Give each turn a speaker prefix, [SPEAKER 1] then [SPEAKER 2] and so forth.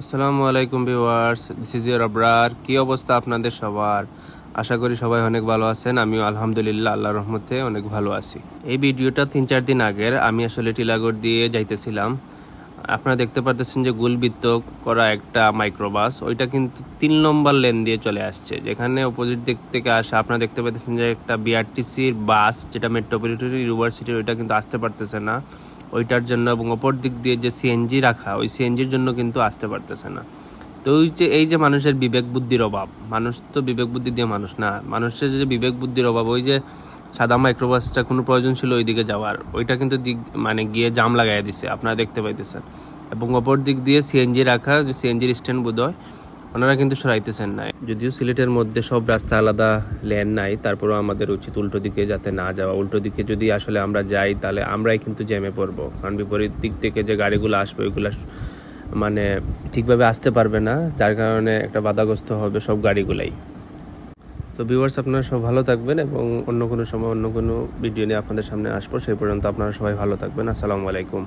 [SPEAKER 1] আসসালামু আলাইকুম viewers, this is your Abrar. কি অবস্থা আপনাদের সবার? আশা করি সবাই অনেক ভালো আছেন। আমিও আলহামদুলিল্লাহ আল্লাহর রহমতে অনেক ভালো আছি। এই ভিডিওটা 3-4 দিন আগের। আমি আসলে টিলাগড় দিয়ে যাইতেছিলাম। আপনারা দেখতে পারতেছেন যে গুলবৃত্ত করা একটা মাইক্রোবাস, ওইটা কিন্তু 3 নম্বর লেন দিয়ে চলে আসছে, যেখানে অপোজিট দিক থেকে আসে। আপনারা দেখতে পাচ্ছেন যে একটা বিআরটিসির বাস, যেটা মেট্রোপলিটন ইউনিভার্সিটির, ওইটা কিন্তু আসতে পারতেছে না ওইটার জন্য, এবং অপর দিক দিয়ে যে সিএনজি রাখা, ওই সিএনজির জন্য কিন্তু আসতে পারতেছে না। তো এই যে মানুষের বিবেক বুদ্ধির অভাব, মানুষ তো বিবেক বুদ্ধি দিয়ে মানুষ না, মানুষের যে বিবেক বুদ্ধির অভাব, ওই যে সাদা মাইক্রোবাসটা কোনো প্রয়োজন ছিল ওইদিকে যাওয়ার, ওইটা কিন্তু গিয়ে জাম লাগাই দিছে, আপনারা দেখতে পাইতেছেন। এবং অপর দিক দিয়ে সিএনজি রাখা, যে সিএনজির স্ট্যান্ড বোধ হয়, ওনারা কিন্তু সরাইতেছেন না। যদিও সিলেটের মধ্যে সব রাস্তা আলাদা লেন নাই, তারপরেও আমাদের উচিত উল্টো দিকে যাতে না যাওয়া। উল্টো দিকে যদি আসলে আমরা যাই, তাহলে আমরাই কিন্তু জ্যামে পড়বো, কারণ বিপরীত দিক থেকে যে গাড়িগুলো আসবে ওইগুলো ঠিকভাবে আসতে পারবে না, যার কারণে একটা বাধাগ্রস্ত হবে সব গাড়িগুলাই। তো ভিউয়ার্স, আপনারা সব ভালো থাকবেন, এবং অন্য কোনো সময় অন্য কোনো ভিডিও নিয়ে আপনাদের সামনে আসবো। সেই পর্যন্ত আপনারা সবাই ভালো থাকবেন। আসসালামু আলাইকুম।